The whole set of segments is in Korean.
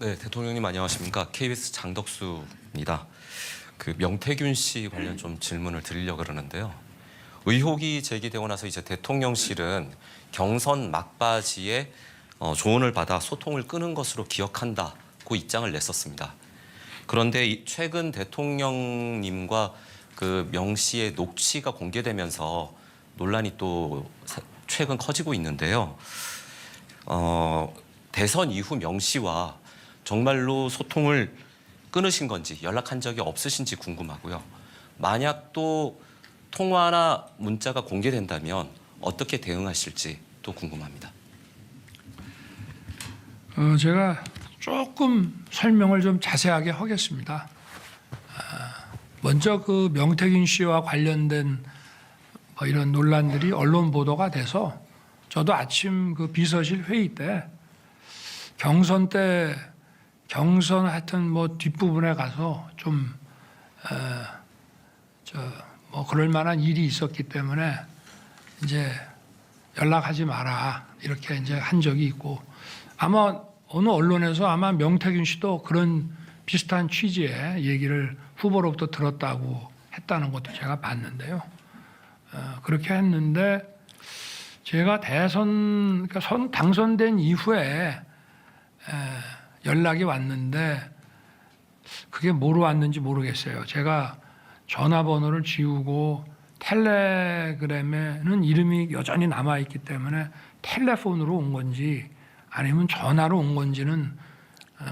네, 대통령님 안녕하십니까? KBS 장덕수입니다. 그 명태균 씨 관련 좀 질문을 드리려고 그러는데요. 의혹이 제기되고 나서 이제 대통령실은 경선 막바지에 조언을 받아 소통을 끊은 것으로 기억한다고 입장을 냈었습니다. 그런데 최근 대통령님과 그 명 씨의 녹취가 공개되면서 논란이 또 최근 커지고 있는데요. 대선 이후 명 씨와 정말로 소통을 끊으신 건지 연락한 적이 없으신지 궁금하고요. 만약 또 통화나 문자가 공개된다면 어떻게 대응하실지 또 궁금합니다. 제가 조금 설명을 좀 자세하게 하겠습니다. 먼저 그 명태균 씨와 관련된 이런 논란들이 언론 보도가 돼서 저도 아침 그 비서실 회의 때 경선 하여튼 뒷부분에 가서 좀 그럴 만한 일이 있었기 때문에 이제 연락하지 마라 이렇게 이제 한 적이 있고, 아마 어느 언론에서 아마 명태균 씨도 그런 비슷한 취지의 얘기를 후보로부터 들었다고 했다는 것도 제가 봤는데요. 그렇게 했는데 제가 그러니까 당선된 이후에 연락이 왔는데 그게 뭐로 왔는지 모르겠어요. 제가 전화번호를 지우고 텔레그램에는 이름이 여전히 남아있기 때문에 텔레폰으로 온 건지 아니면 전화로 온 건지는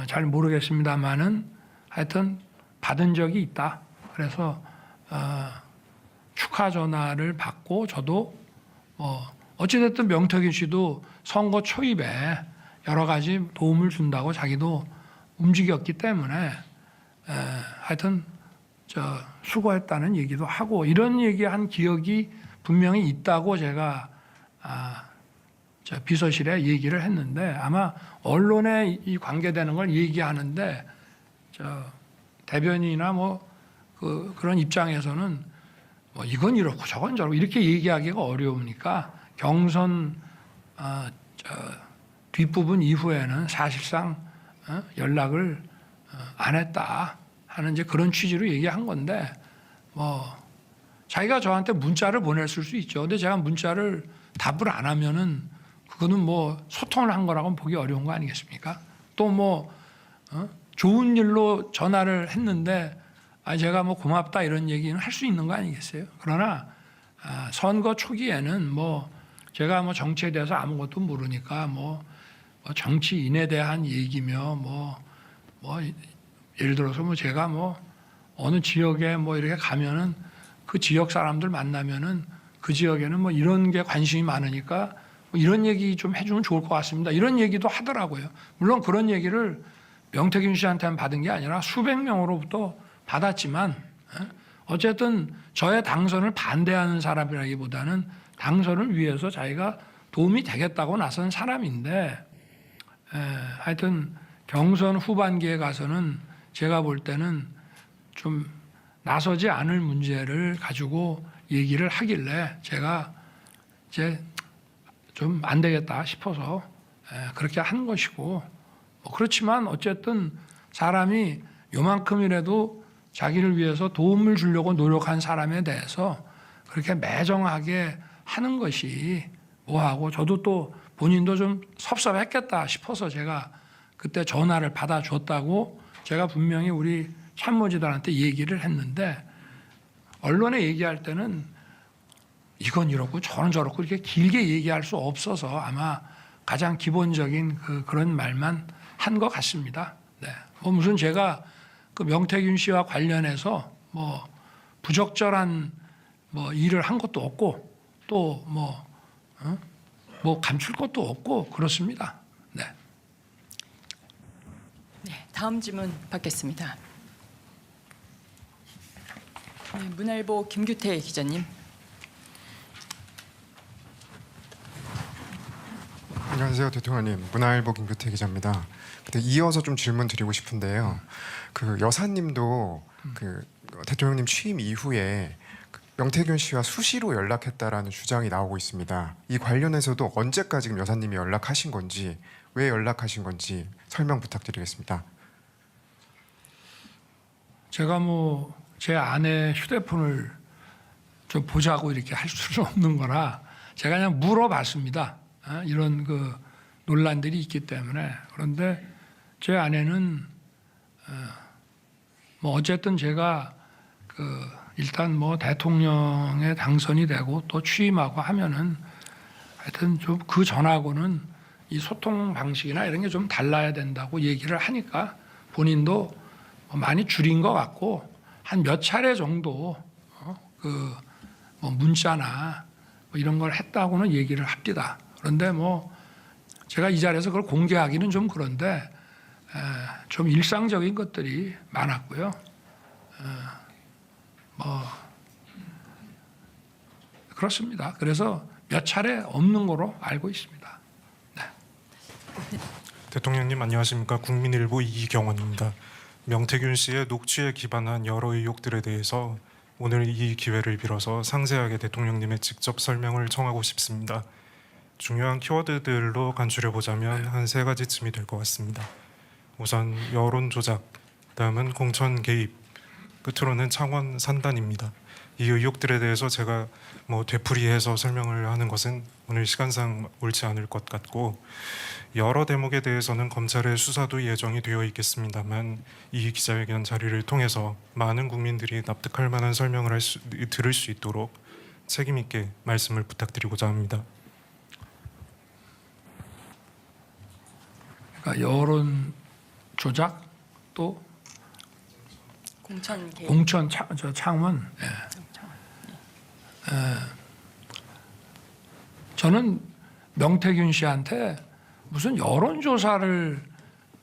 잘 모르겠습니다만은 하여튼 받은 적이 있다. 그래서 축하 전화를 받고 저도 어찌됐든 명태균 씨도 선거 초입에 여러 가지 도움을 준다고 자기도 움직였기 때문에 하여튼 수고했다는 얘기도 하고 이런 얘기한 기억이 분명히 있다고 제가 비서실에 얘기를 했는데, 아마 언론에 이 관계되는 걸 얘기하는데 대변인이나 그런 입장에서는 이건 이렇고 저건 저렇고 이렇게 얘기하기가 어려우니까 경선 뒷부분 이후에는 사실상 연락을 안 했다 하는 이제 그런 취지로 얘기한 건데, 자기가 저한테 문자를 보냈을 수 있죠. 근데 제가 문자를 답을 안 하면은 그거는 소통을 한 거라고는 보기 어려운 거 아니겠습니까? 또 좋은 일로 전화를 했는데 제가 고맙다 이런 얘기는 할 수 있는 거 아니겠어요? 그러나 선거 초기에는 제가 정치에 대해서 아무것도 모르니까 정치인에 대한 얘기며 예를 들어서 제가 어느 지역에 이렇게 가면은 그 지역 사람들 만나면은 그 지역에는 이런 게 관심이 많으니까 이런 얘기 좀 해주면 좋을 것 같습니다. 이런 얘기도 하더라고요. 물론 그런 얘기를 명태균 씨한테만 받은 게 아니라 수백 명으로부터 받았지만 어쨌든 저의 당선을 반대하는 사람이라기보다는 당선을 위해서 자기가 도움이 되겠다고 나선 사람인데, 하여튼 경선 후반기에 가서는 제가 볼 때는 좀 나서지 않을 문제를 가지고 얘기를 하길래 제가 이제 좀 안 되겠다 싶어서 그렇게 한 것이고, 그렇지만 어쨌든 사람이 요만큼이라도 자기를 위해서 도움을 주려고 노력한 사람에 대해서 그렇게 매정하게 하는 것이 뭐하고, 저도 또 본인도 좀 섭섭했겠다 싶어서 제가 그때 전화를 받아줬다고 제가 분명히 우리 참모진들한테 얘기를 했는데, 언론에 얘기할 때는 이건 이렇고 저는 저렇고 이렇게 길게 얘기할 수 없어서 아마 가장 기본적인 그런 말만 한 것 같습니다. 네. 무슨 제가 그 명태균 씨와 관련해서 부적절한 일을 한 것도 없고 또 감출 것도 없고 그렇습니다. 네. 네, 다음 질문 받겠습니다. 네, 문화일보 김규태 기자님. 안녕하세요, 대통령님. 문화일보 김규태 기자입니다. 근데 이어서 좀 질문 드리고 싶은데요. 그 여사님도 그 대통령님 취임 이후에 명태균 씨와 수시로 연락했다라는 주장이 나오고 있습니다. 이 관련해서도 언제까지 지금 여사님이 연락하신 건지, 왜 연락하신 건지 설명 부탁드리겠습니다. 제가 뭐 제 아내 휴대폰을 좀 보자고 이렇게 할 수는 없는 거라 제가 그냥 물어봤습니다. 이런 그 논란들이 있기 때문에. 그런데 제 아내는 뭐 어쨌든 제가 그 일단 뭐 대통령에 당선이 되고 또 취임하고 하면은 하여튼 좀 그 전하고는 이 소통 방식이나 이런 게 좀 달라야 된다고 얘기를 하니까 본인도 많이 줄인 것 같고 한 몇 차례 정도 그 뭐 문자나 뭐 이런 걸 했다고는 얘기를 합니다. 그런데 뭐 제가 이 자리에서 그걸 공개하기는 좀 그런데 좀 일상적인 것들이 많았고요. 뭐 그렇습니다. 그래서 몇 차례 없는 거로 알고 있습니다. 대통령님 안녕하십니까. 국민일보 이경원입니다. 명태균 씨의 녹취에 기반한 여러 의혹들에 대해서 오늘 이 기회를 빌어서 상세하게 대통령님의 직접 설명을 청하고 싶습니다. 중요한 키워드들로 간추려 보자면 한 세 가지쯤이 될 것 같습니다. 우선 여론 조작, 다음은 공천 개입, 끝으로는 창원 산단입니다. 이 의혹들에 대해서 제가 뭐 되풀이해서 설명을 하는 것은 오늘 시간상 옳지 않을 것 같고, 여러 대목에 대해서는 검찰의 수사도 예정이 되어 있겠습니다만 이 기자회견 자리를 통해서 많은 국민들이 납득할 만한 설명을 들을 수 있도록 책임 있게 말씀을 부탁드리고자 합니다. 그러니까 여론 조작 또 공천 개입. 공천 창원. 저는 명태균 씨한테 무슨 여론조사를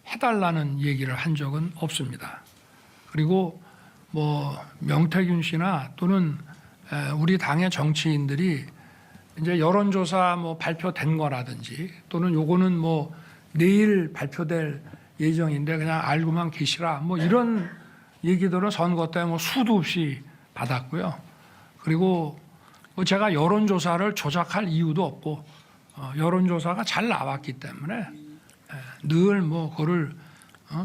해달라는 얘기를 한 적은 없습니다. 그리고 뭐 명태균 씨나 또는 우리 당의 정치인들이 이제 여론조사 뭐 발표된 거라든지 또는 요거는 뭐 내일 발표될 예정인데 그냥 알고만 계시라 뭐 이런 얘기들은 선거 때 뭐 수도 없이 받았고요. 그리고 뭐 제가 여론조사를 조작할 이유도 없고 여론조사가 잘 나왔기 때문에 늘 뭐 그거를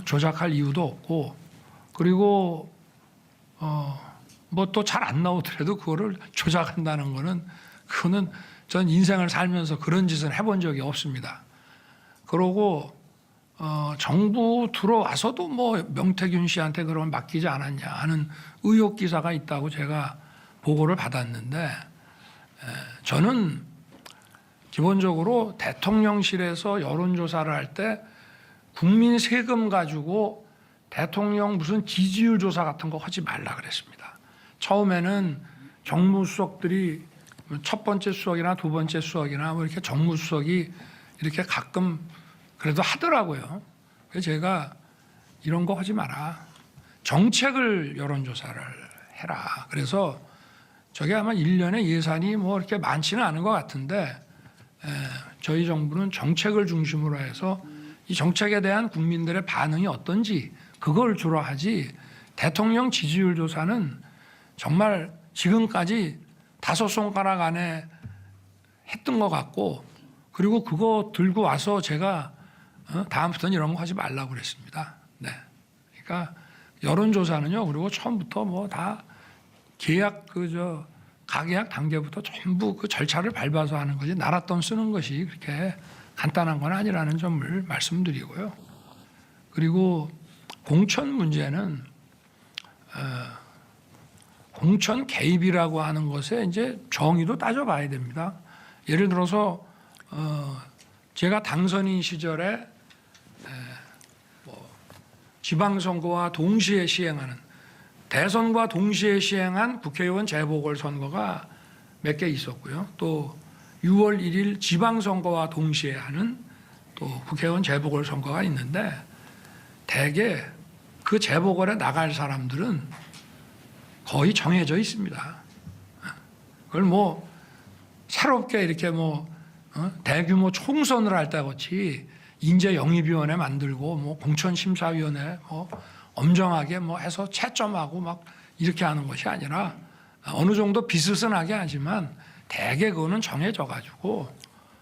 조작할 이유도 없고, 그리고 뭐 또 잘 안 나오더라도 그거를 조작한다는 거는 그거는 전 인생을 살면서 그런 짓은 해본 적이 없습니다. 그러고 정부 들어와서도 뭐 명태균 씨한테 그러면 맡기지 않았냐 하는 의혹 기사가 있다고 제가 보고를 받았는데, 저는 기본적으로 대통령실에서 여론조사를 할 때 국민 세금 가지고 대통령 무슨 지지율 조사 같은 거 하지 말라 그랬습니다. 처음에는 정무수석들이 첫 번째 수석이나 두 번째 수석이나 뭐 이렇게 정무수석이 이렇게 가끔 그래도 하더라고요. 그래서 제가 이런 거 하지 마라. 정책을 여론조사를 해라. 그래서 저게 아마 1년에 예산이 뭐 이렇게 많지는 않은 것 같은데 저희 정부는 정책을 중심으로 해서 이 정책에 대한 국민들의 반응이 어떤지 그걸 주로 하지, 대통령 지지율 조사는 정말 지금까지 5손가락 안에 했던 것 같고, 그리고 그거 들고 와서 제가 다음부터는 이런 거 하지 말라고 그랬습니다. 네. 그러니까 여론조사는요, 그리고 처음부터 뭐 다 계약 가계약 단계부터 전부 그 절차를 밟아서 하는 거지 나랏돈 쓰는 것이 그렇게 간단한 건 아니라는 점을 말씀드리고요. 그리고 공천 문제는 공천 개입이라고 하는 것에 이제 정의도 따져봐야 됩니다. 예를 들어서 제가 당선인 시절에 뭐 지방선거와 동시에 시행하는, 대선과 동시에 시행한 국회의원 재보궐선거가 몇 개 있었고요. 또 6월 1일 지방선거와 동시에 하는 또 국회의원 재보궐선거가 있는데, 대개 그 재보궐에 나갈 사람들은 거의 정해져 있습니다. 그걸 뭐 새롭게 이렇게 뭐 대규모 총선을 할 때 같이 인재영입위원회 만들고 뭐 공천심사위원회 뭐 엄정하게 뭐 해서 채점하고 막 이렇게 하는 것이 아니라 어느 정도 비스슨하게 하지만 대개 그거는 정해져 가지고,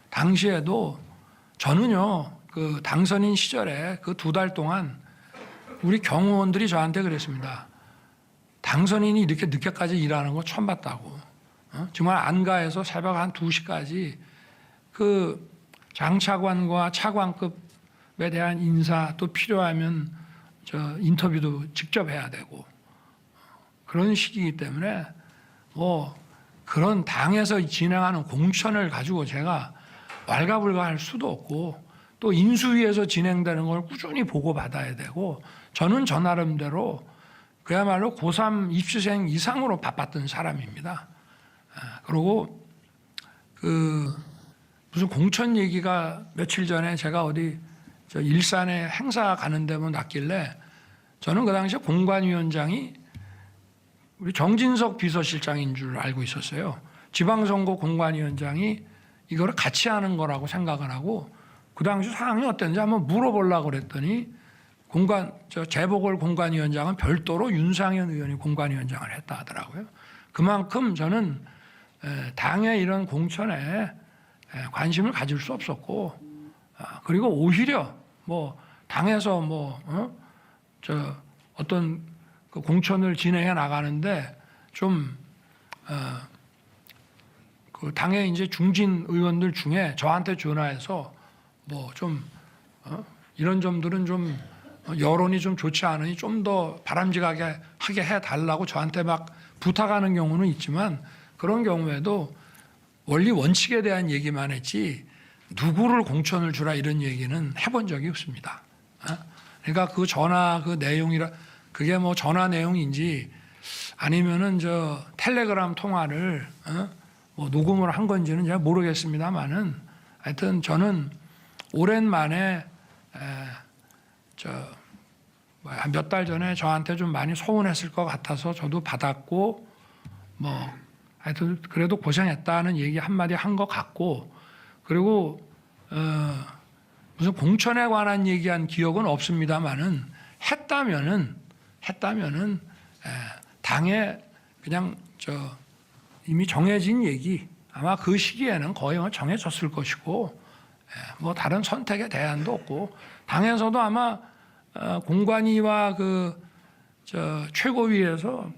당시에도 저는요 그 당선인 시절에 그 2달 동안 우리 경호원들이 저한테 그랬습니다. 당선인이 이렇게 늦게까지 일하는 거 처음 봤다고. 정말 안가에서 새벽 한 2시까지 그 장차관과 차관급에 대한 인사 또 필요하면 저 인터뷰도 직접 해야 되고 그런 시기이기 때문에 뭐 그런 당에서 진행하는 공천을 가지고 제가 왈가불가할 수도 없고 또 인수위에서 진행되는 걸 꾸준히 보고받아야 되고 저는 저 나름대로 그야말로 고3 입시생 이상으로 바빴던 사람입니다. 그리고 그 무슨 공천 얘기가 며칠 전에 제가 어디 저 일산에 행사 가는 데면 났길래 저는 그 당시에 공관위원장이 우리 정진석 비서실장인 줄 알고 있었어요. 지방선거 공관위원장이 이거를 같이 하는 거라고 생각을 하고 그 당시 상황이 어땠는지 한번 물어보려고 그랬더니 재보궐 공관위원장은 별도로 윤상현 의원이 공관위원장을 했다 하더라고요. 그만큼 저는 당의 이런 공천에 관심을 가질 수 없었고 그리고 오히려 뭐 당에서 어떤 그 공천을 진행해 나가는데 좀 그 당의 이제 중진 의원들 중에 저한테 전화해서 뭐 좀 이런 점들은 좀 여론이 좀 좋지 않으니 좀 더 바람직하게 하게 해달라고 저한테 막 부탁하는 경우는 있지만 그런 경우에도 원리 원칙에 대한 얘기만 했지 누구를 공천을 주라 이런 얘기는 해본 적이 없습니다. 그러니까 그 전화 그 내용이라 그게 뭐 전화 내용인지 아니면은 저 텔레그램 통화를 뭐 녹음을 한 건지는 제가 모르겠습니다만은 하여튼 저는 오랜만에 한 몇 달 전에 저한테 좀 많이 소원했을 것 같아서 저도 받았고 뭐 하여튼 그래도 고생했다는 얘기 한마디 한 것 같고 그리고 무슨 공천에 관한 얘기한 기억은 없습니다만은 했다면은 당에 그냥 이미 정해진 얘기 아마 그 시기에는 거의 정해졌을 것이고 뭐 다른 선택의 대안도 없고 당에서도 아마 공관위와 최고위에서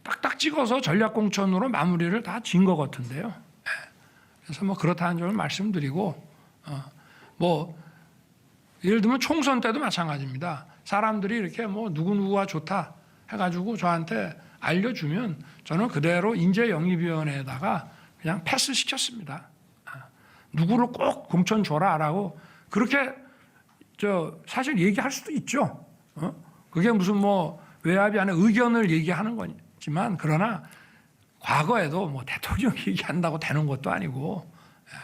딱딱 찍어서 전략공천으로 마무리를 다 진 것 같은데요. 그래서 뭐 그렇다는 점을 말씀드리고 뭐 예를 들면 총선 때도 마찬가지입니다. 사람들이 이렇게 뭐 누구누구가 좋다 해가지고 저한테 알려주면 저는 그대로 인재영입위원회에다가 그냥 패스시켰습니다. 누구를 꼭 공천 줘라라고 그렇게 사실 얘기할 수도 있죠. 그게 무슨 뭐 외압이 아니라 의견을 얘기하는 거지만 그러나 과거에도 뭐 대통령 얘기한다고 되는 것도 아니고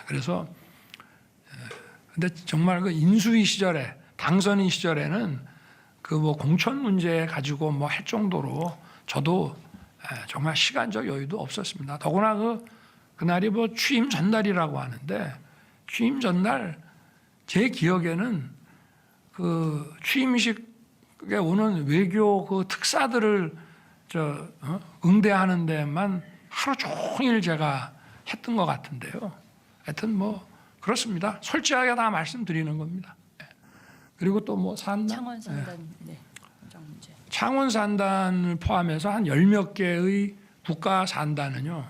그래서 근데 정말 그 인수위 시절에 당선인 시절에는 그 뭐 공천 문제 가지고 뭐 할 정도로 저도 정말 시간적 여유도 없었습니다. 더구나 그날이 뭐 취임 전날이라고 하는데 취임 전날 제 기억에는 그 취임식에 오는 외교 그 특사들을 응대하는 데만 하루 종일 제가 했던 것 같은데요. 하여튼 뭐 그렇습니다. 솔직하게 다 말씀드리는 겁니다. 그리고 또 뭐 산단, 창원 산단 공정 문제. 창원 산단을 포함해서 한 10몇 개의 국가 산단은요.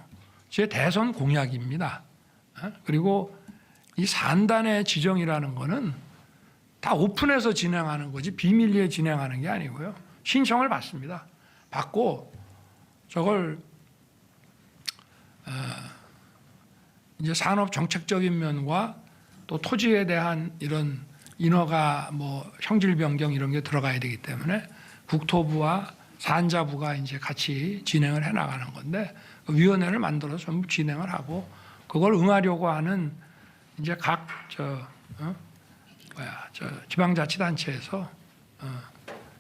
제 대선 공약입니다. 그리고 이 산단의 지정이라는 거는 다 오픈해서 진행하는 거지 비밀리에 진행하는 게 아니고요. 신청을 받습니다. 받고 저걸 이제 산업 정책적인 면과 또 토지에 대한 이런 인허가 뭐 형질 변경 이런 게 들어가야 되기 때문에 국토부와 산자부가 이제 같이 진행을 해 나가는 건데 그 위원회를 만들어서 전부 진행을 하고 그걸 응하려고 하는 이제 각 지방자치단체에서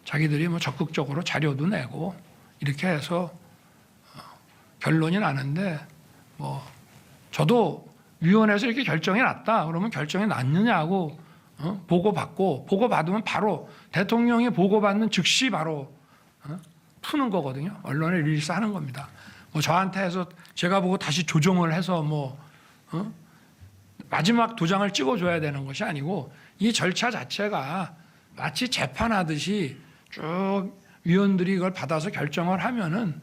자기들이 뭐 적극적으로 자료도 내고 이렇게 해서 결론이 나는데 뭐 저도 위원회에서 이렇게 결정이 났다 그러면 결정이 났느냐고 보고받으면 바로 대통령이 보고받는 즉시 바로 푸는 거거든요. 언론에 릴리스하는 겁니다. 뭐 저한테 해서 제가 보고 다시 조정을 해서 뭐 마지막 도장을 찍어줘야 되는 것이 아니고 이 절차 자체가 마치 재판하듯이 쭉 위원들이 이걸 받아서 결정을 하면은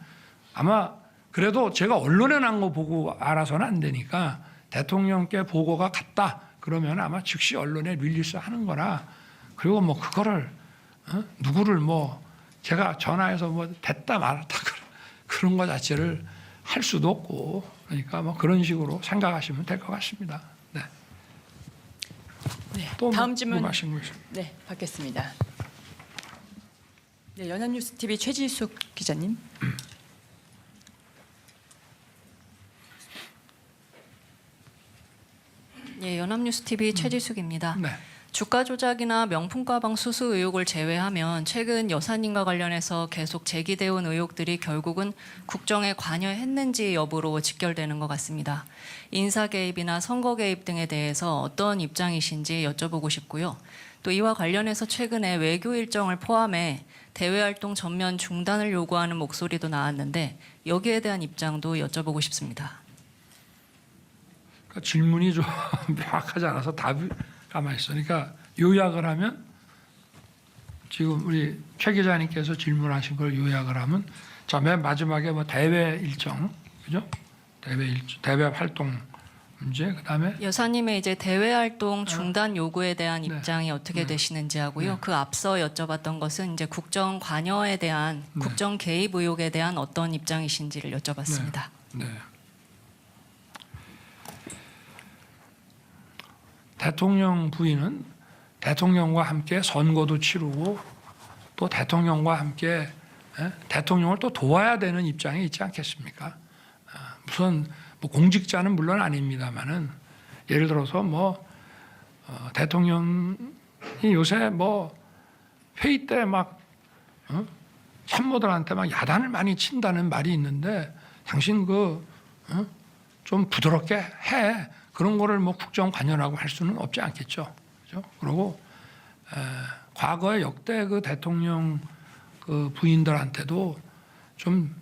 아마 그래도 제가 언론에 난 거 보고 알아서는 안 되니까 대통령께 보고가 갔다 그러면 아마 즉시 언론에 릴리스 하는 거라. 그리고 뭐 그거를 누구를 뭐 제가 전화해서 뭐 됐다 말았다 그런 거 자체를 할 수도 없고, 그러니까 뭐 그런 식으로 생각하시면 될 것 같습니다. 네. 네. 또 다음 질문 말씀 주시죠. 네, 받겠습니다. 네, 연합뉴스 TV 최지숙 기자님. 예, 연합뉴스TV 최지숙입니다. 네. 주가 조작이나 명품 가방 수수 의혹을 제외하면 최근 여사님과 관련해서 계속 제기되어 온 의혹들이 결국은 국정에 관여했는지 여부로 직결되는 것 같습니다. 인사 개입이나 선거 개입 등에 대해서 어떤 입장이신지 여쭤보고 싶고요. 또 이와 관련해서 최근에 외교 일정을 포함해 대외 활동 전면 중단을 요구하는 목소리도 나왔는데 여기에 대한 입장도 여쭤보고 싶습니다. 그러니까 질문이 좀 명확하지 않아서 답이 가만히 있어. 그러니까 요약을 하면 지금 우리 최 기자님께서 질문하신 걸 요약을 하면 자, 맨 마지막에 뭐 대외 일정, 그죠? 대외 일정, 대외 활동 문제, 그다음에 여사님의 이제 대외 활동 중단 요구에 대한 네. 입장이 어떻게 네. 되시는지 하고요. 네. 그 앞서 여쭤봤던 것은 이제 국정 관여에 대한 네. 국정 개입 의혹에 대한 어떤 입장이신지를 여쭤봤습니다. 네. 대통령 부인은 대통령과 함께 선거도 치르고 또 대통령과 함께 대통령을 또 도와야 되는 입장에 있지 않겠습니까? 무슨 뭐 공직자는 물론 아닙니다만은 예를 들어서 뭐 대통령이 요새 뭐 회의 때 막 참모들한테 막 야단을 많이 친다는 말이 있는데 당신 좀 부드럽게 해. 그런 거를 뭐 국정 관여라고 할 수는 없지 않겠죠. 그죠? 그리고 과거에 역대 그 대통령 그 부인들한테도 좀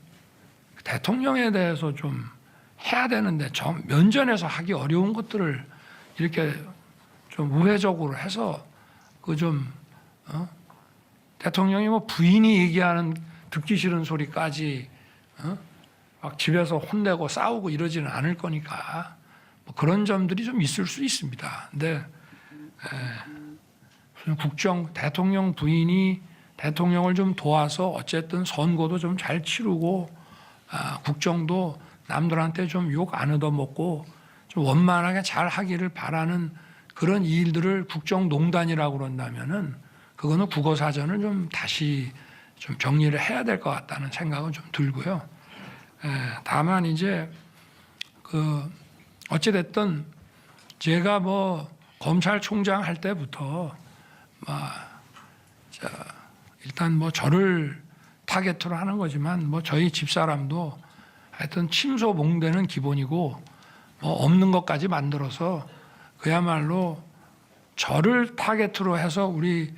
대통령에 대해서 좀 해야 되는데 좀 면전에서 하기 어려운 것들을 이렇게 좀 우회적으로 해서 그 좀 대통령이 뭐 부인이 얘기하는 듣기 싫은 소리까지 막 집에서 혼내고 싸우고 이러지는 않을 거니까 뭐 그런 점들이 좀 있을 수 있습니다. 근데 무슨 국정 대통령 부인이 대통령을 좀 도와서 어쨌든 선거도 좀 잘 치르고 국정도 남들한테 좀 욕 안 얻어먹고 좀 원만하게 잘 하기를 바라는 그런 일들을 국정농단이라고 그런다면은 그거는 국어사전을 좀 다시 좀 정리를 해야 될 것 같다는 생각은 좀 들고요. 다만 이제 그 어찌됐든 제가 뭐 검찰총장 할 때부터 일단 뭐 저를 타겟으로 하는 거지만 뭐 저희 집사람도 하여튼 침소봉대는 기본이고 뭐 없는 것까지 만들어서 그야말로 저를 타겟으로 해서 우리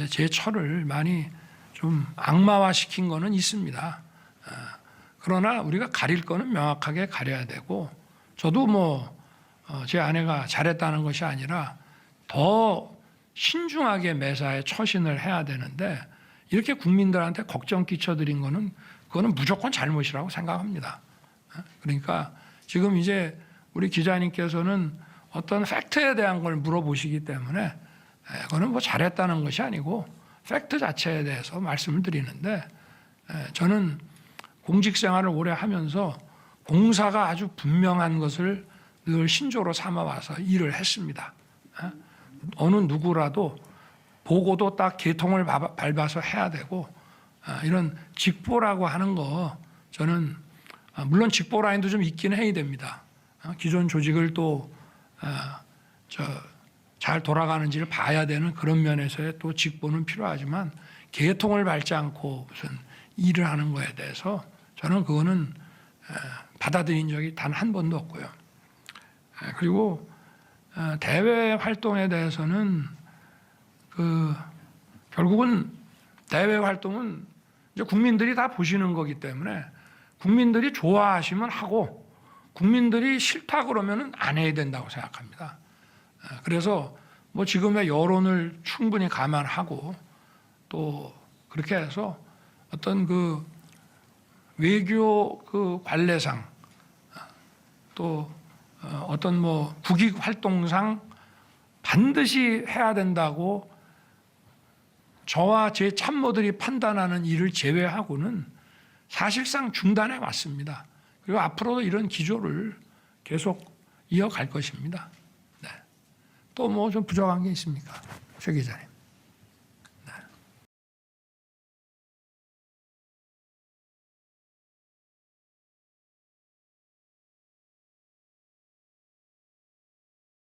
제 처를 많이 좀 악마화시킨 거는 있습니다. 그러나 우리가 가릴 거는 명확하게 가려야 되고 저도 뭐 제 아내가 잘했다는 것이 아니라 더 신중하게 매사에 처신을 해야 되는데 이렇게 국민들한테 걱정 끼쳐드린 거는 그거는 무조건 잘못이라고 생각합니다. 그러니까 지금 이제 우리 기자님께서는 어떤 팩트에 대한 걸 물어보시기 때문에 그거는 뭐 잘했다는 것이 아니고 팩트 자체에 대해서 말씀을 드리는데 저는 공직 생활을 오래 하면서 공사가 아주 분명한 것을 늘 신조로 삼아와서 일을 했습니다. 어느 누구라도 보고도 딱 계통을 밟아서 해야 되고 이런 직보라고 하는 거 저는 물론 직보 라인도 좀 있긴 해야 됩니다. 기존 조직을 또 잘 돌아가는지를 봐야 되는 그런 면에서의 또 직보는 필요하지만 계통을 밟지 않고 무슨 일을 하는 거에 대해서 저는 그거는 받아들인 적이 단 한 번도 없고요. 그리고 대외 활동에 대해서는 결국은 대외 활동은 이제 국민들이 다 보시는 거기 때문에 국민들이 좋아하시면 하고 국민들이 싫다 그러면은 안 해야 된다고 생각합니다. 그래서 뭐 지금의 여론을 충분히 감안하고 또 그렇게 해서 어떤 그 외교 그 관례상 또 어떤 뭐 국익 활동상 반드시 해야 된다고 저와 제 참모들이 판단하는 일을 제외하고는 사실상 중단해 왔습니다. 그리고 앞으로도 이런 기조를 계속 이어갈 것입니다. 네. 또 뭐 좀 부족한 게 있습니까? 최 기자님.